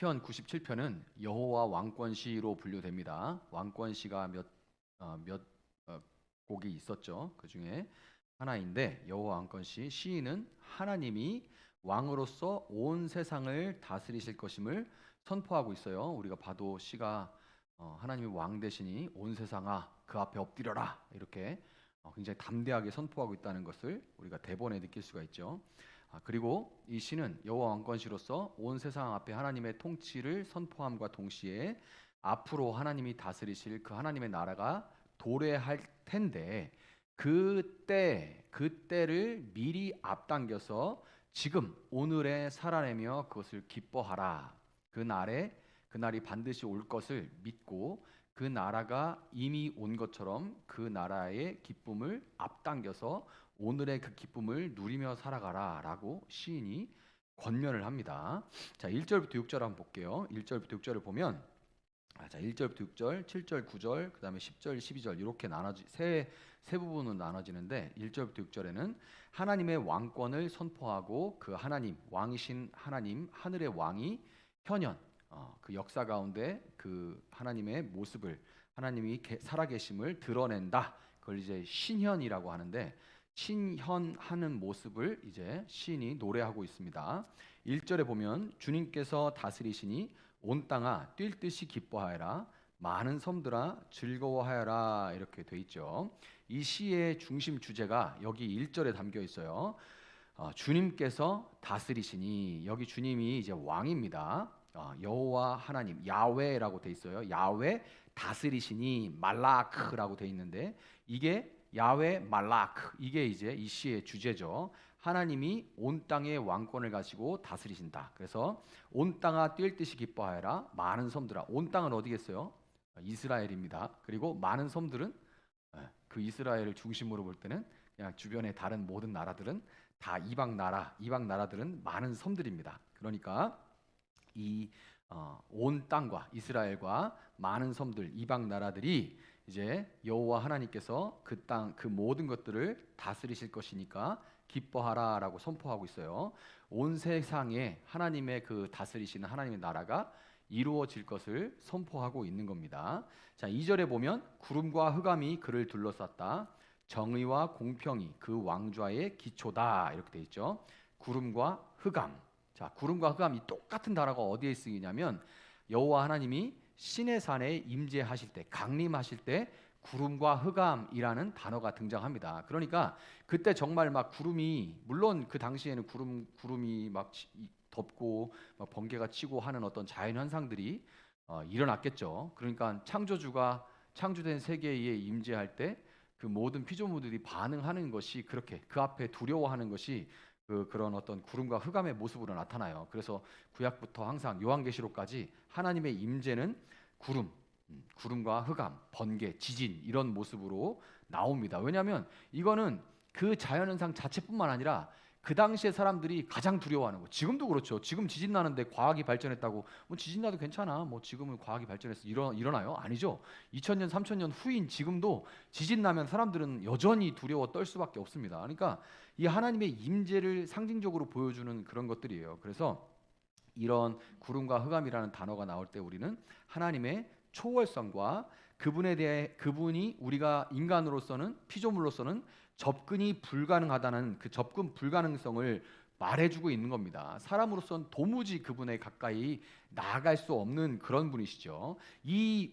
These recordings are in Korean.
시편 97편은 여호와 왕권시로 분류됩니다. 왕권시가 몇 곡이 있었죠. 그 중에 하나인데 여호와 왕권시 시인은 하나님이 왕으로서 온 세상을 다스리실 것임을 선포하고 있어요. 우리가 봐도 시가 하나님이 왕 되시니 온 세상아 그 앞에 엎드려라 이렇게 굉장히 담대하게 선포하고 있다는 것을 우리가 대본에 느낄 수가 있죠. 그리고 이 시는 여호와 왕권시로서 온 세상 앞에 하나님의 통치를 선포함과 동시에 앞으로 하나님이 다스리실 그 하나님의 나라가 도래할 텐데 그때를 미리 앞당겨서 지금 오늘에 살아내며 그것을 기뻐하라. 그날이 반드시 올 것을 믿고 그 나라가 이미 온 것처럼 그 나라의 기쁨을 앞당겨서 오늘의 그 기쁨을 누리며 살아가라라고 시인이 권면을 합니다. 자, 1절부터 6절 한번 볼게요. 1절부터 6절을 보면 1절부터 6절, 7절, 9절, 그다음에 10절, 12절 이렇게 세 부분으로 나눠지는데 1절부터 6절에는 하나님의 왕권을 선포하고 그 하나님, 왕이신 하나님, 하늘의 왕이 현현 그 역사 가운데 그 하나님의 모습을 하나님이 살아계심을 드러낸다. 그걸 이제 신현이라고 하는데 신현하는 모습을 이제 시인이 노래하고 있습니다. 1절에 보면 주님께서 다스리시니 온 땅아 뛸 듯이 기뻐하여라 많은 섬들아 즐거워하여라 이렇게 돼 있죠. 이 시의 중심 주제가 여기 1절에 담겨 있어요. 주님께서 다스리시니 여기 주님이 이제 왕입니다. 여호와 하나님 야훼라고 돼 있어요. 야훼 다스리시니 말라크라고 돼 있는데 이게 야훼 말라크 이게 이제 이 시의 주제죠. 하나님이 온 땅의 왕권을 가지고 다스리신다. 그래서 온 땅아 뛸 듯이 기뻐하여라 많은 섬들아. 온 땅은 어디겠어요? 이스라엘입니다. 그리고 많은 섬들은 그 이스라엘을 중심으로 볼 때는 그냥 주변의 다른 모든 나라들은 다 이방 나라들은 많은 섬들입니다. 그러니까 이 온 땅과 이스라엘과 많은 섬들 이방 나라들이 이제 여호와 하나님께서 그 땅 그 모든 것들을 다스리실 것이니까 기뻐하라라고 선포하고 있어요. 온 세상에 하나님의 그 다스리시는 하나님의 나라가 이루어질 것을 선포하고 있는 겁니다. 자, 2절에 보면 구름과 흑암이 그를 둘러쌌다. 정의와 공평이 그 왕좌의 기초다. 이렇게 돼 있죠. 구름과 흑암. 자, 구름과 흑암이 똑같은 단어가 어디에 쓰이냐면 여호와 하나님이 시내산에 임재하실 때, 강림하실 때 구름과 흑암이라는 단어가 등장합니다. 그러니까 그때 정말 막 구름이 물론 그 당시에는 구름이 막 덮고 막 번개가 치고 하는 어떤 자연 현상들이 일어났겠죠. 그러니까 창조주가 창조된 세계에 임재할 때 그 모든 피조물들이 반응하는 것이 그렇게 그 앞에 두려워하는 것이 그런 어떤 구름과 흑암의 모습으로 나타나요. 그래서 구약부터 항상 요한계시록까지 하나님의 임재는 구름과 흑암, 번개, 지진 이런 모습으로 나옵니다. 왜냐하면 이거는 그 자연현상 자체뿐만 아니라 그 당시에 사람들이 가장 두려워하는 거. 지금도 그렇죠. 지금 지진 나는데 과학이 발전했다고 뭐 지진 나도 괜찮아. 뭐 지금은 과학이 발전해서 일어나요? 아니죠. 2000년, 3000년 후인 지금도 지진 나면 사람들은 여전히 두려워 떨 수밖에 없습니다. 그러니까 이 하나님의 임재를 상징적으로 보여주는 그런 것들이에요. 그래서 이런 구름과 흑암이라는 단어가 나올 때 우리는 하나님의 초월성과 그분에 대해 그분이 우리가 인간으로서는 피조물로서는 접근이 불가능하다는 그 접근 불가능성을 말해주고 있는 겁니다. 사람으로서는 도무지 그분에 가까이 나아갈 수 없는 그런 분이시죠.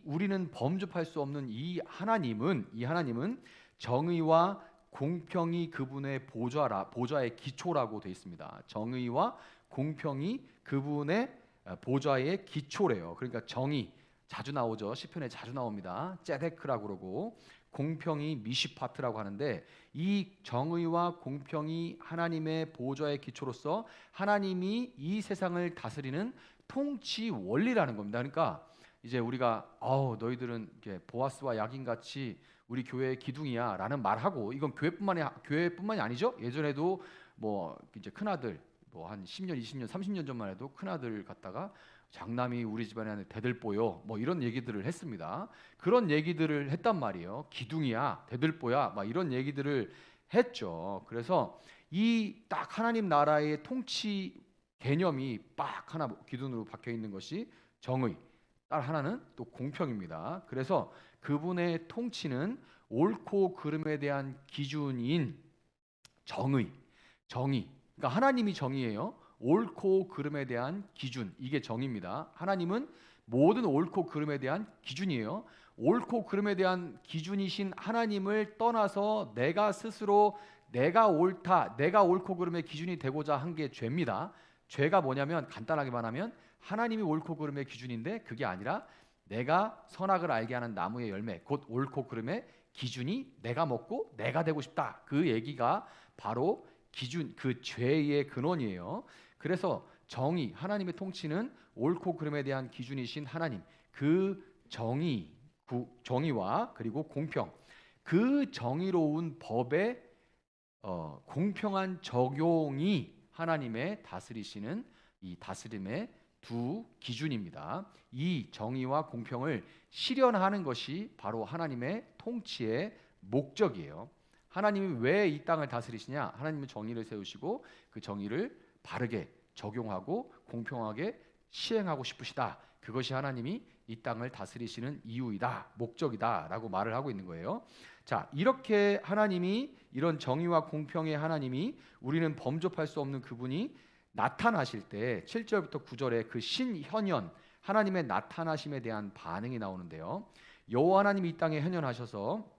우리는 범접할 수 없는 이 하나님은 정의와 공평이 그분의 보좌의 기초라고 되어 있습니다. 정의와 공평이 그분의 보좌의 기초래요. 그러니까 정의 자주 나오죠. 시편에 자주 나옵니다. ጼ데크라고 그러고 공평이 미시파트라고 하는데 이 정의와 공평이 하나님의 보좌의 기초로서 하나님이 이 세상을 다스리는 통치 원리라는 겁니다. 그러니까 이제 우리가 너희들은 이렇게 보아스와 야긴 같이 우리 교회의 기둥이야라는 말하고 이건 교회뿐만이 아니죠. 예전에도 뭐 이제 큰아들 뭐 한 10년, 20년, 30년 전만 해도 큰아들 갖다가 장남이 우리 집안에 대들보요 뭐 이런 얘기들을 했습니다. 그런 얘기들을 했단 말이에요. 기둥이야, 대들보야, 막 이런 얘기들을 했죠. 그래서 이 딱 하나님 나라의 통치 개념이 빡 하나 기둥으로 박혀 있는 것이 정의, 딸 하나는 또 공평입니다. 그래서 그분의 통치는 옳고 그름에 대한 기준인 정의, 정의. 그러니까 하나님이 정의예요. 옳고 그름에 대한 기준, 이게 정의입니다. 하나님은 모든 옳고 그름에 대한 기준이에요. 옳고 그름에 대한 기준이신 하나님을 떠나서 내가 스스로 내가 옳다, 내가 옳고 그름의 기준이 되고자 한 게 죄입니다. 죄가 뭐냐면 간단하게 말하면 하나님이 옳고 그름의 기준인데 그게 아니라 내가 선악을 알게 하는 나무의 열매, 곧 옳고 그름의 기준이 내가 먹고 내가 되고 싶다. 그 얘기가 바로 기준, 그 죄의 근원이에요. 그래서 정의, 하나님의 통치는 옳고 그름에 대한 기준이신 하나님, 그 정의와 그리고 공평, 그 정의로운 법의 공평한 적용이 하나님의 다스리시는 이 다스림의 두 기준입니다. 이 정의와 공평을 실현하는 것이 바로 하나님의 통치의 목적이에요. 하나님이 왜 이 땅을 다스리시냐? 하나님은 정의를 세우시고 그 정의를 바르게 적용하고 공평하게 시행하고 싶으시다. 그것이 하나님이 이 땅을 다스리시는 이유이다, 목적이다라고 말을 하고 있는 거예요. 자, 이렇게 하나님이 이런 정의와 공평의 하나님이 우리는 범접할 수 없는 그분이 나타나실 때 7절부터 9절에 그 신현현 하나님의 나타나심에 대한 반응이 나오는데요. 여호와 하나님이 이 땅에 현현하셔서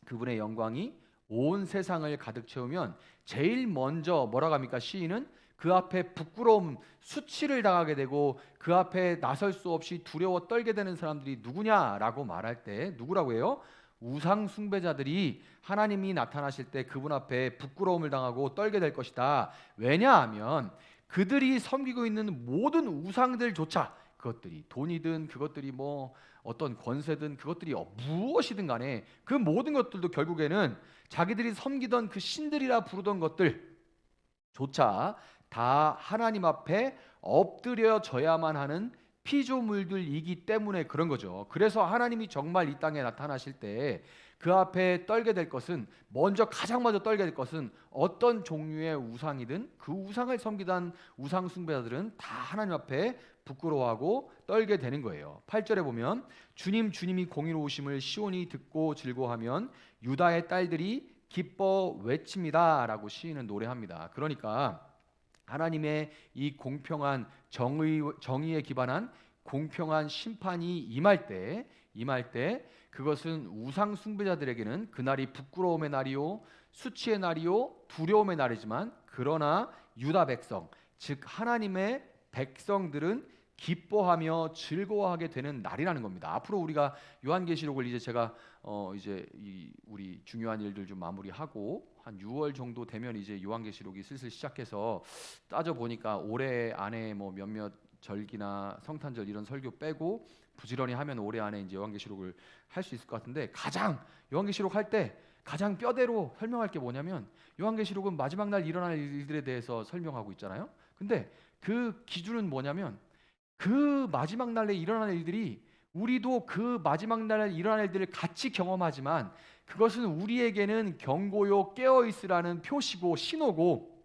그분의 영광이 온 세상을 가득 채우면 제일 먼저 뭐라고 합니까? 시인은 그 앞에 부끄러움, 수치를 당하게 되고 그 앞에 나설 수 없이 두려워 떨게 되는 사람들이 누구냐라고 말할 때 누구라고 해요? 우상 숭배자들이 하나님이 나타나실 때 그분 앞에 부끄러움을 당하고 떨게 될 것이다. 왜냐하면 그들이 섬기고 있는 모든 우상들조차, 그것들이 돈이든 그것들이 뭐 어떤 권세든 그것들이 무엇이든 간에 그 모든 것들도 결국에는 자기들이 섬기던 그 신들이라 부르던 것들조차 다 하나님 앞에 엎드려져야만 하는 피조물들이기 때문에 그런 거죠. 그래서 하나님이 정말 이 땅에 나타나실 때 그 앞에 떨게 될 것은, 가장 먼저 떨게 될 것은 어떤 종류의 우상이든 그 우상을 섬기던 우상 숭배자들은 다 하나님 앞에 부끄러워하고 떨게 되는 거예요. 8절에 보면 주님이 공의로우심을 시온이 듣고 즐거워하면 유다의 딸들이 기뻐 외칩니다라고 시인은 노래합니다. 그러니까 하나님의 이 공평한 정의에 기반한 공평한 심판이 임할 때 그것은 우상 숭배자들에게는 그날이 부끄러움의 날이요, 수치의 날이요, 두려움의 날이지만, 그러나 유다 백성, 즉 하나님의 백성들은 기뻐하며 즐거워하게 되는 날이라는 겁니다. 앞으로 우리가 요한계시록을 이제 제가 우리 중요한 일들 좀 마무리하고 한 6월 정도 되면 이제 요한계시록이 슬슬 시작해서 따져 보니까 올해 안에 뭐 몇몇 절기나 성탄절 이런 설교 빼고 부지런히 하면 올해 안에 이제 요한계시록을 할 수 있을 것 같은데, 가장 요한계시록 할 때 가장 뼈대로 설명할 게 뭐냐면 요한계시록은 마지막 날 일어날 일들에 대해서 설명하고 있잖아요. 근데 그 기준은 뭐냐면 그 마지막 날에 일어날 일들이 우리도 그 마지막 날에 일어날 일들을 같이 경험하지만 그것은 우리에게는 경고요, 깨어있으라는 표시고 신호고,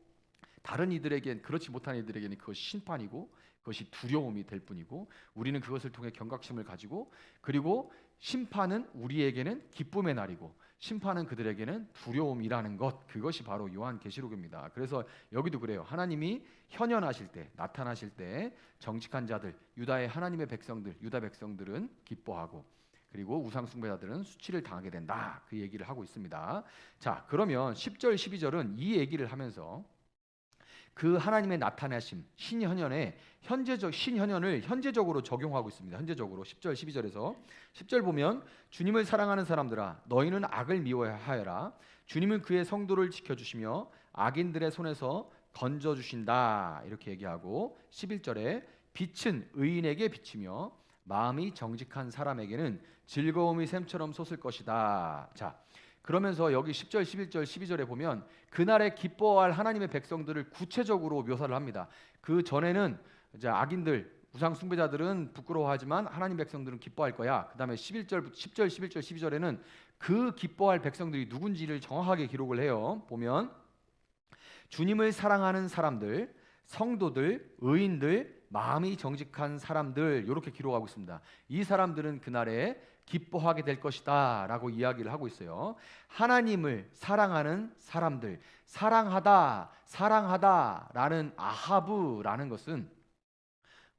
다른 이들에겐, 그렇지 못한 이들에게는 그것이 심판이고 그것이 두려움이 될 뿐이고, 우리는 그것을 통해 경각심을 가지고, 그리고 심판은 우리에게는 기쁨의 날이고 심판은 그들에게는 두려움이라는 것, 그것이 바로 요한계시록입니다. 그래서 여기도 그래요. 하나님이 현현하실 때, 나타나실 때 정직한 자들, 유다의 하나님의 백성들, 유다 백성들은 기뻐하고, 그리고 우상 숭배자들은 수치를 당하게 된다, 그 얘기를 하고 있습니다. 자, 그러면 10절 12절은 이 얘기를 하면서 그 하나님의 나타나심, 신현현의 신현현을 현재적으로 적용하고 있습니다. 현재적으로 10절 12절에서 10절 보면 주님을 사랑하는 사람들아, 너희는 악을 미워하여라. 주님은 그의 성도를 지켜주시며 악인들의 손에서 건져주신다, 이렇게 얘기하고 11절에 빛은 의인에게 비치며 마음이 정직한 사람에게는 즐거움이 샘처럼 솟을 것이다. 자, 그러면서 여기 10절, 11절, 12절에 보면 그날에 기뻐할 하나님의 백성들을 구체적으로 묘사를 합니다. 그 전에는 이제 악인들, 우상 숭배자들은 부끄러워하지만 하나님 백성들은 기뻐할 거야. 그다음에 10절, 11절, 12절에는 그 기뻐할 백성들이 누군지를 정확하게 기록을 해요. 보면 주님을 사랑하는 사람들, 성도들, 의인들, 마음이 정직한 사람들 이렇게 기록하고 있습니다. 이 사람들은 그날에 기뻐하게 될 것이다 라고 이야기를 하고 있어요. 하나님을 사랑하는 사람들, 사랑하다 라는 아하브라는 것은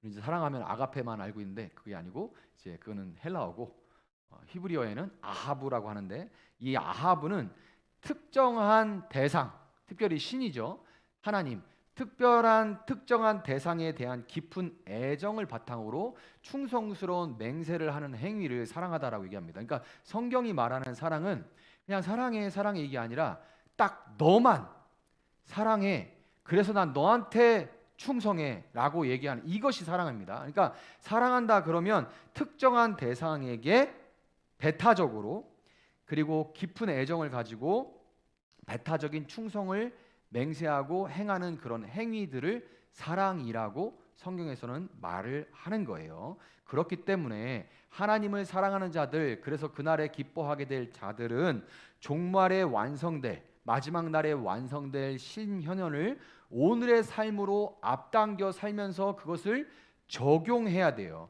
이제 사랑하면 아가페만 알고 있는데 그게 아니고 이제 그거는 헬라어고 히브리어에는 아하브라고 하는데, 이 아하브는 특정한 대상, 특별히 신이죠, 하나님, 특정한 대상에 대한 깊은 애정을 바탕으로 충성스러운 맹세를 하는 행위를 사랑하다라고 얘기합니다. 그러니까 성경이 말하는 사랑은 그냥 사랑해 이게 아니라 딱 너만 사랑해, 그래서 난 너한테 충성해 라고 얘기하는 이것이 사랑입니다. 그러니까 사랑한다 그러면 특정한 대상에게 배타적으로, 그리고 깊은 애정을 가지고 배타적인 충성을 맹세하고 행하는 그런 행위들을 사랑이라고 성경에서는 말을 하는 거예요. 그렇기 때문에 하나님을 사랑하는 자들, 그래서 그날에 기뻐하게 될 자들은 종말에 완성될, 마지막 날에 완성될 신현현을 오늘의 삶으로 앞당겨 살면서 그것을 적용해야 돼요.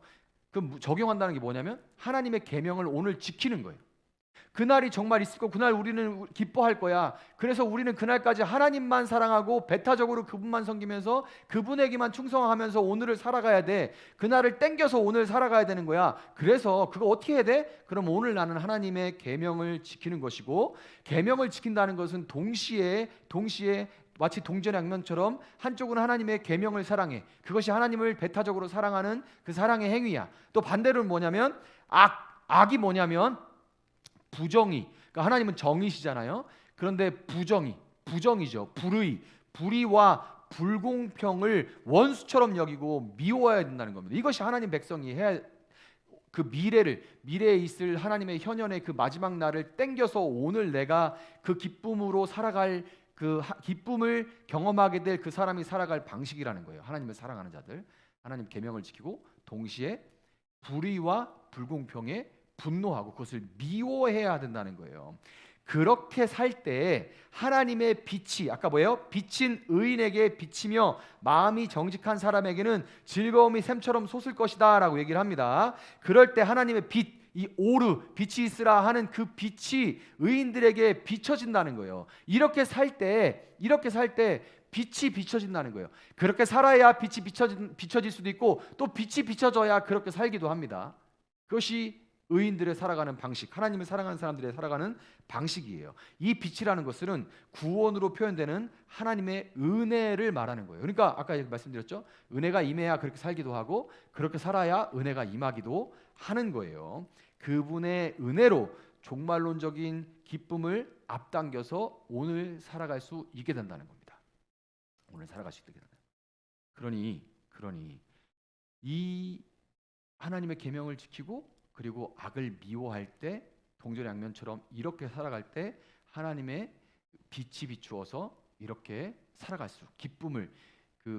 그 적용한다는 게 뭐냐면 하나님의 계명을 오늘 지키는 거예요. 그날이 정말 있을 거고 그날 우리는 기뻐할 거야. 그래서 우리는 그날까지 하나님만 사랑하고 배타적으로 그분만 섬기면서 그분에게만 충성하면서 오늘을 살아가야 돼. 그날을 땡겨서 오늘 살아가야 되는 거야. 그래서 그거 어떻게 해야 돼? 그럼 오늘 나는 하나님의 계명을 지키는 것이고, 계명을 지킨다는 것은 동시에 마치 동전양면처럼 한쪽은 하나님의 계명을 사랑해, 그것이 하나님을 배타적으로 사랑하는 그 사랑의 행위야. 또 반대로는 뭐냐면 악이 뭐냐면 부정의. 그러니까 하나님은 정의시잖아요. 그런데 부정이죠. 불의와 불공평을 원수처럼 여기고 미워해야 된다는 겁니다. 이것이 하나님 백성이 해야, 그 미래에 있을 하나님의 현현의 그 마지막 날을 땡겨서 오늘 내가 그 기쁨으로 살아갈, 그 기쁨을 경험하게 될 그 사람이 살아갈 방식이라는 거예요. 하나님을 사랑하는 자들, 하나님 계명을 지키고 동시에 불의와 불공평에 분노하고 그것을 미워해야 된다는 거예요. 그렇게 살 때 하나님의 빛이, 아까 뭐예요? 빛인 의인에게 비치며 마음이 정직한 사람에게는 즐거움이 샘처럼 솟을 것이다 라고 얘기를 합니다. 그럴 때 하나님의 빛, 이 오르, 빛이 있으라 하는 그 빛이 의인들에게 비춰진다는 거예요. 이렇게 살 때 빛이 비춰진다는 거예요. 그렇게 살아야 빛이 비춰질 수도 있고, 또 빛이 비춰져야 그렇게 살기도 합니다. 그것이 의인들의 살아가는 방식, 하나님을 사랑하는 사람들의 살아가는 방식이에요. 이 빛이라는 것은 구원으로 표현되는 하나님의 은혜를 말하는 거예요. 그러니까 아까 말씀드렸죠, 은혜가 임해야 그렇게 살기도 하고 그렇게 살아야 은혜가 임하기도 하는 거예요. 그분의 은혜로 종말론적인 기쁨을 앞당겨서 오늘 살아갈 수 있게 된다는 겁니다. 오늘 살아갈 수 있게 된다. 그러니 이 하나님의 계명을 지키고 그리고 악을 미워할 때 동전양면처럼 이렇게 살아갈 때 하나님의 빛이 비추어서 이렇게 살아갈 수, 기쁨을,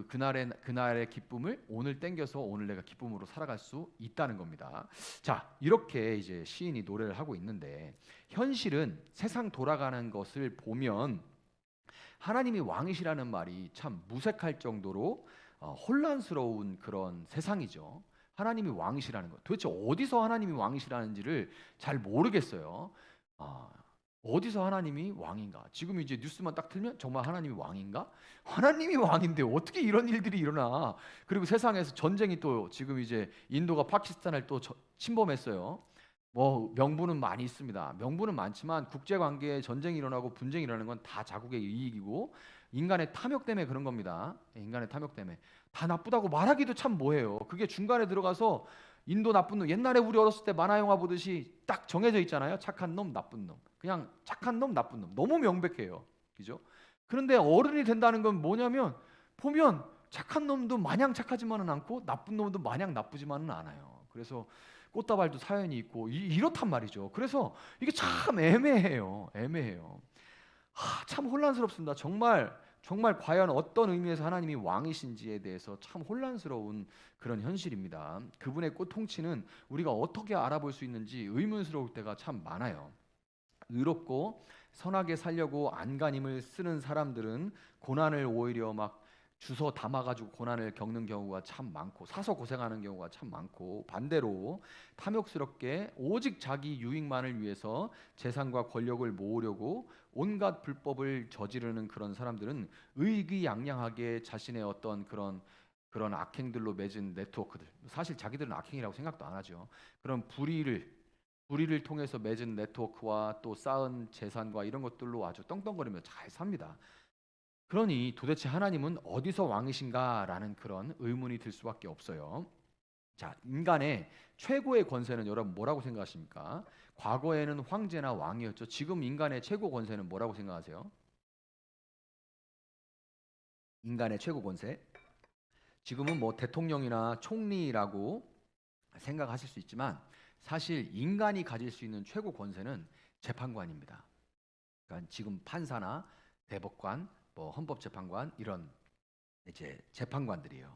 그날의 기쁨을 오늘 땡겨서 오늘 내가 기쁨으로 살아갈 수 있다는 겁니다. 자, 이렇게 이제 시인이 노래를 하고 있는데, 현실은 세상 돌아가는 것을 보면 하나님이 왕이시라는 말이 참 무색할 정도로 혼란스러운 그런 세상이죠. 하나님이 왕이시라는 것, 도대체 어디서 하나님이 왕이시라는지를 잘 모르겠어요. 어디서 하나님이 왕인가? 지금 이제 뉴스만 딱 틀면 정말 하나님이 왕인가? 하나님이 왕인데 어떻게 이런 일들이 일어나? 그리고 세상에서 전쟁이 또 지금 이제 인도가 파키스탄을 또 침범했어요. 뭐 명분은 많이 있습니다. 명분은 많지만 국제 관계에 전쟁이 일어나고 분쟁이 일어나는 건 다 자국의 이익이고 인간의 탐욕 때문에 그런 겁니다. 인간의 탐욕 때문에. 다 나쁘다고 말하기도 참 뭐해요. 그게 중간에 들어가서 인도 나쁜 놈, 옛날에 우리 어렸을 때 만화 영화 보듯이 딱 정해져 있잖아요. 착한 놈, 나쁜 놈. 그냥 착한 놈, 나쁜 놈. 너무 명백해요. 그죠? 그런데 어른이 된다는 건 뭐냐면 보면 착한 놈도 마냥 착하지만은 않고 나쁜 놈도 마냥 나쁘지만은 않아요. 그래서 꽃다발도 사연이 있고 이렇단 말이죠. 그래서 이게 참 애매해요. 참 혼란스럽습니다. 정말 과연 어떤 의미에서 하나님이 왕이신지에 대해서 참 혼란스러운 그런 현실입니다. 그분의 통치는 우리가 어떻게 알아볼 수 있는지 의문스러울 때가 참 많아요. 의롭고 선하게 살려고 안간힘을 쓰는 사람들은 고난을 오히려 막 주워 담아가지고 고난을 겪는 경우가 참 많고 사서 고생하는 경우가 참 많고, 반대로 탐욕스럽게 오직 자기 유익만을 위해서 재산과 권력을 모으려고 온갖 불법을 저지르는 그런 사람들은 의기양양하게 자신의 어떤 그런 악행들로 맺은 네트워크들, 사실 자기들은 악행이라고 생각도 안 하죠. 그런 불의를 통해서 맺은 네트워크와 또 쌓은 재산과 이런 것들로 아주 떵떵거리며 잘 삽니다. 그러니 도대체 하나님은 어디서 왕이신가라는 그런 의문이 들 수밖에 없어요. 자, 인간의 최고의 권세는 여러분 뭐라고 생각하십니까? 과거에는 황제나 왕이었죠. 지금 인간의 최고 권세는 뭐라고 생각하세요? 인간의 최고 권세? 지금은 뭐 대통령이나 총리라고 생각하실 수 있지만, 사실 인간이 가질 수 있는 최고 권세는 재판관입니다. 그러니까 지금 판사나 대법관, 뭐 헌법재판관, 이런 이제 재판관들이에요.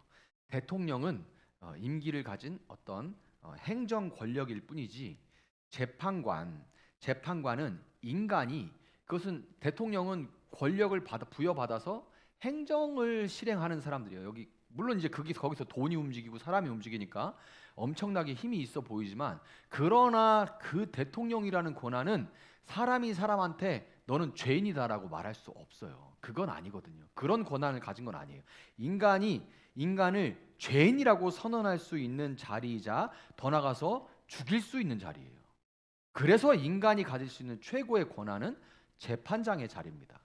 대통령은 임기를 가진 어떤 행정 권력일 뿐이지, 재판관은 인간이, 그것은 대통령은 권력을 부여받아서 행정을 실행하는 사람들이에요. 여기 물론 이제 거기서 돈이 움직이고 사람이 움직이니까 엄청나게 힘이 있어 보이지만, 그러나 그 대통령이라는 권한은 사람이 사람한테 너는 죄인이다라고 말할 수 없어요. 그건 아니거든요. 그런 권한을 가진 건 아니에요. 인간이 인간을 죄인이라고 선언할 수 있는 자리이자 더 나아가서 죽일 수 있는 자리예요. 그래서 인간이 가질 수 있는 최고의 권한은 재판장의 자리입니다.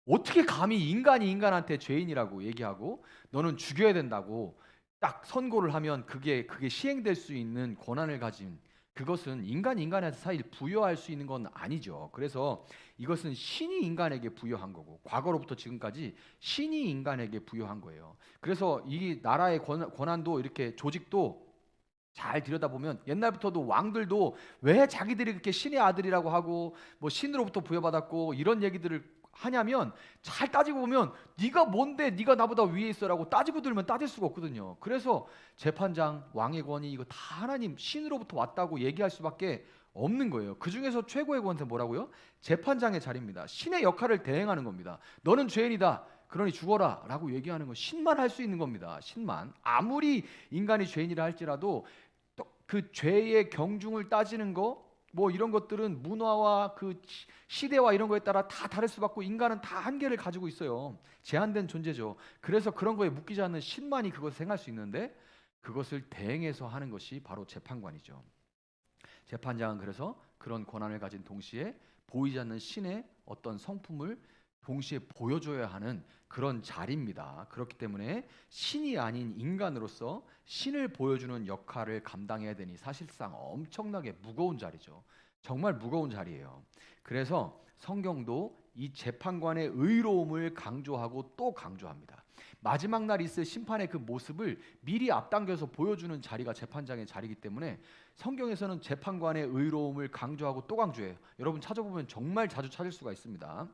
어떻게 감히 인간이 인간한테 죄인이라고 얘기하고 너는 죽여야 된다고 딱 선고를 하면 그게 시행될 수 있는 권한을 가진, 그것은 인간이 인간한테 사실 부여할 수 있는 건 아니죠. 그래서 이것은 신이 인간에게 부여한 거고, 과거로부터 지금까지 신이 인간에게 부여한 거예요. 그래서 이 나라의 권한도, 이렇게 조직도 잘 들여다보면 옛날부터도 왕들도 왜 자기들이 그렇게 신의 아들이라고 하고 뭐 신으로부터 부여받았고 이런 얘기들을 하냐면, 잘 따지고 보면 네가 뭔데 네가 나보다 위에 있어라고 따지고 들면 따질 수가 없거든요. 그래서 재판장, 왕의 권위, 이거 다 하나님 신으로부터 왔다고 얘기할 수밖에 없는 거예요. 그 중에서 최고의 권세 뭐라고요? 재판장의 자리입니다. 신의 역할을 대행하는 겁니다. 너는 죄인이다, 그러니 죽어라 라고 얘기하는 건 신만 할 수 있는 겁니다. 신만. 아무리 인간이 죄인이라 할지라도 또 그 죄의 경중을 따지는 거, 뭐 이런 것들은 문화와 그 시대와 이런 거에 따라 다 다를 수밖에, 인간은 다 한계를 가지고 있어요. 제한된 존재죠. 그래서 그런 거에 묶이지 않는 신만이 그것을 행할 수 있는데, 그것을 대행해서 하는 것이 바로 재판관이죠. 재판장은 그래서 그런 권한을 가진 동시에 보이지 않는 신의 어떤 성품을 동시에 보여줘야 하는 그런 자리입니다. 그렇기 때문에 신이 아닌 인간으로서 신을 보여주는 역할을 감당해야 되니 사실상 엄청나게 무거운 자리죠. 정말 무거운 자리예요. 그래서 성경도 이 재판관의 의로움을 강조하고 또 강조합니다. 마지막 날 있을 심판의 그 모습을 미리 앞당겨서 보여주는 자리가 재판장의 자리이기 때문에 성경에서는 재판관의 의로움을 강조하고 또 강조해요. 여러분 찾아보면 정말 자주 찾을 수가 있습니다.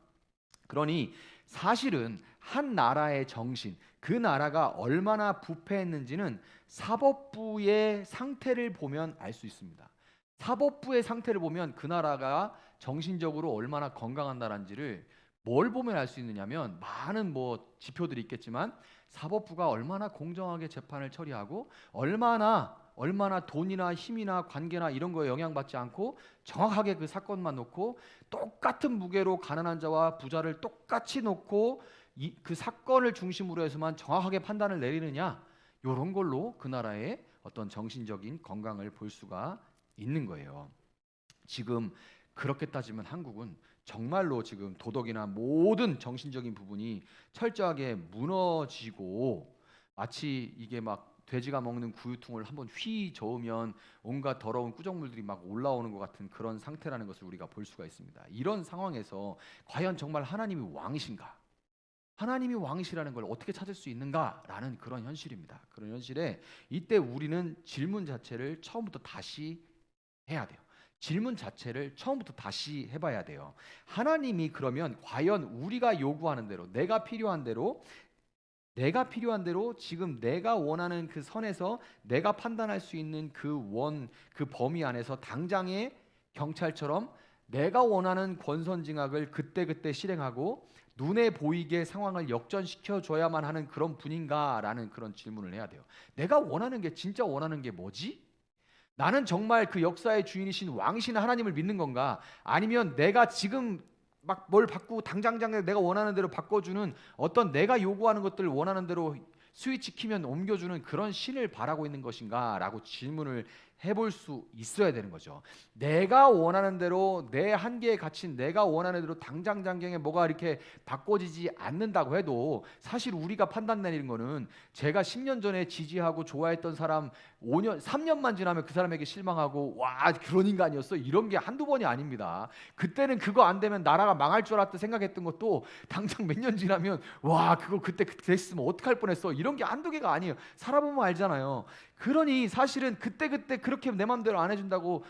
그러니 사실은 한 나라의 정신, 그 나라가 얼마나 부패했는지는 사법부의 상태를 보면 알 수 있습니다. 사법부의 상태를 보면 그 나라가 정신적으로 얼마나 건강한 나라인지를 뭘 보면 알 수 있느냐면, 많은 뭐 지표들이 있겠지만 사법부가 얼마나 공정하게 재판을 처리하고 얼마나 돈이나 힘이나 관계나 이런 거에 영향받지 않고 정확하게 그 사건만 놓고 똑같은 무게로 가난한 자와 부자를 똑같이 놓고 그 사건을 중심으로 해서만 정확하게 판단을 내리느냐, 이런 걸로 그 나라의 어떤 정신적인 건강을 볼 수가 있는 거예요. 지금 그렇게 따지면 한국은 정말로 지금 도덕이나 모든 정신적인 부분이 철저하게 무너지고, 마치 이게 막 돼지가 먹는 구유통을 한번 휘 저으면 온갖 더러운 꾸정물들이 막 올라오는 것 같은 그런 상태라는 것을 우리가 볼 수가 있습니다. 이런 상황에서 과연 정말 하나님이 왕이신가? 하나님이 왕이시라는 걸 어떻게 찾을 수 있는가라는 그런 현실입니다. 그런 현실에 이때 우리는 질문 자체를 처음부터 다시 해야 돼요. 질문 자체를 처음부터 다시 해봐야 돼요. 하나님이 그러면 과연 우리가 요구하는 대로, 내가 필요한 대로 지금 내가 원하는 그 선에서 내가 판단할 수 있는 그 범위 안에서 당장의 경찰처럼 내가 원하는 권선징악을 그때그때 실행하고 눈에 보이게 상황을 역전시켜 줘야만 하는 그런 분인가라는 그런 질문을 해야 돼요. 내가 원하는 게 진짜 원하는 게 뭐지? 나는 정말 그 역사의 주인이신 왕이신 하나님을 믿는 건가? 아니면 내가 지금 막 뭘 바꾸고 당장 내가 원하는 대로 바꿔주는 어떤 내가 요구하는 것들을 원하는 대로 스위치 키면 옮겨주는 그런 신을 바라고 있는 것인가? 라고 질문을 해볼 수 있어야 되는 거죠. 내가 원하는 대로 내 한계에 갇힌 내가 원하는 대로 당장 장경에 뭐가 이렇게 바꿔지지 않는다고 해도 사실 우리가 판단 내리는 거는 제가 10년 전에 지지하고 좋아했던 사람 5년, 3년만 지나면 그 사람에게 실망하고 와 그런 인간이었어 이런 게 한두 번이 아닙니다. 그때는 그거 안 되면 나라가 망할 줄 알았다 생각했던 것도 당장 몇 년 지나면 와 그거 그때 됐으면 어떡할 뻔했어 이런 게 한두 개가 아니에요. 살아보면 알잖아요. 그러니 사실은 그때 그렇게 내 맘대로 안 해준다고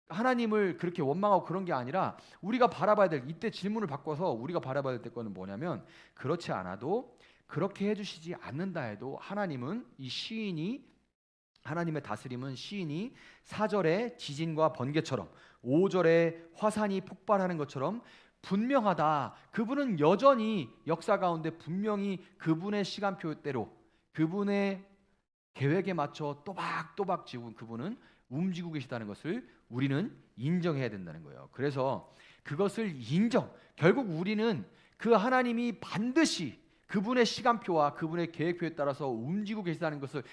하나님을 그렇게 원망하고 그런 게 아니라 우리가 바라봐야 될 이때 질문을 바꿔서 우리가 바라봐야 될 거는 뭐냐면 그렇지 않아도 그렇게 해주시지 않는다 해도 하나님은 이 시인이 하나님의 다스림은 시인이 4절에 지진과 번개처럼 5절에 화산이 폭발하는 것처럼 분명하다. 그분은 여전히 역사 가운데 분명히 그분의 시간표대로 그분의 계획에 맞춰 또박또박 지금 그분은 움직이고 계시다는 것을 우리는 인정해야 된다는 거예요. 그래서 그것을 결국 우리는 그 하나님이 반드시 그분의 시간표와 그분의 계획표에 따라서 움직이고 계시다는 것을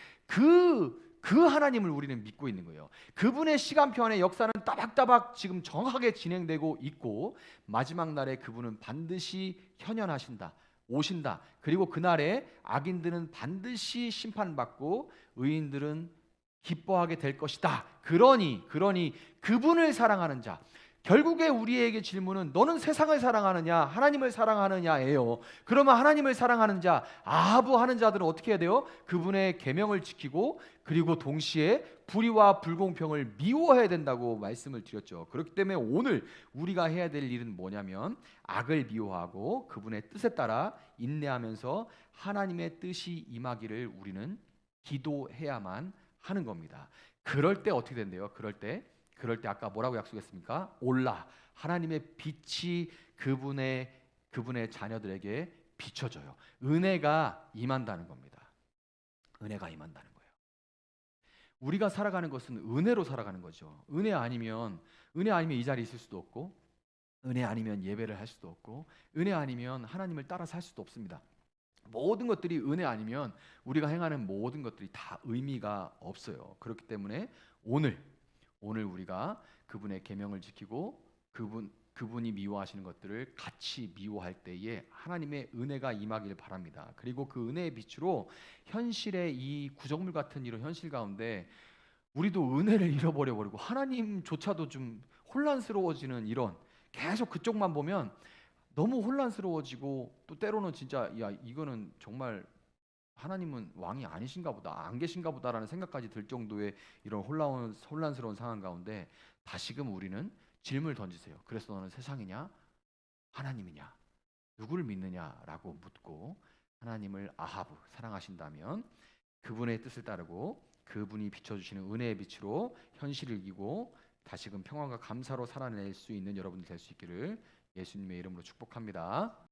그 하나님을 우리는 믿고 있는 거예요. 그분의 시간표 안에 역사는 따박따박 지금 정확하게 진행되고 있고 마지막 날에 그분은 반드시 현현하신다. 오신다. 그리고 그날에 악인들은 반드시 심판받고 의인들은 기뻐하게 될 것이다. 그러니 그분을 사랑하는 자. 결국에 우리에게 질문은 너는 세상을 사랑하느냐 하나님을 사랑하느냐예요. 그러면 하나님을 사랑하는 자 아하부 하는 자들은 어떻게 해야 돼요? 그분의 계명을 지키고 그리고 동시에 불의와 불공평을 미워해야 된다고 말씀을 드렸죠. 그렇기 때문에 오늘 우리가 해야 될 일은 뭐냐면 악을 미워하고 그분의 뜻에 따라 인내하면서 하나님의 뜻이 임하기를 우리는 기도해야만 하는 겁니다. 그럴 때 어떻게 된대요? 그럴 때 아까 뭐라고 약속했습니까? 올라 하나님의 빛이 그분의 자녀들에게 비춰져요. 은혜가 임한다는 겁니다. 은혜가 임한다는 거예요. 우리가 살아가는 것은 은혜로 살아가는 거죠. 은혜 아니면 이 자리에 있을 수도 없고 은혜 아니면 예배를 할 수도 없고 은혜 아니면 하나님을 따라 살 수도 없습니다. 모든 것들이 은혜 아니면 우리가 행하는 모든 것들이 다 의미가 없어요. 그렇기 때문에 오늘 우리가 그분의 계명을 지키고 그분이 미워하시는 것들을 같이 미워할 때에 하나님의 은혜가 임하길 바랍니다. 그리고 그 은혜의 빛으로 현실의 이 구정물 같은 이런 현실 가운데 우리도 은혜를 잃어버려 버리고 하나님조차도 좀 혼란스러워지는 이런 계속 그쪽만 보면 너무 혼란스러워지고 또 때로는 진짜 야 이거는 정말 하나님은 왕이 아니신가 보다 안 계신가 보다라는 생각까지 들 정도의 이런 혼란스러운 상황 가운데 다시금 우리는 질문을 던지세요. 그래서 너는 세상이냐 하나님이냐 누구를 믿느냐라고 묻고 하나님을 아하부 사랑하신다면 그분의 뜻을 따르고 그분이 비춰주시는 은혜의 빛으로 현실을 이기고 다시금 평안과 감사로 살아낼 수 있는 여러분들 될 수 있기를 예수님의 이름으로 축복합니다.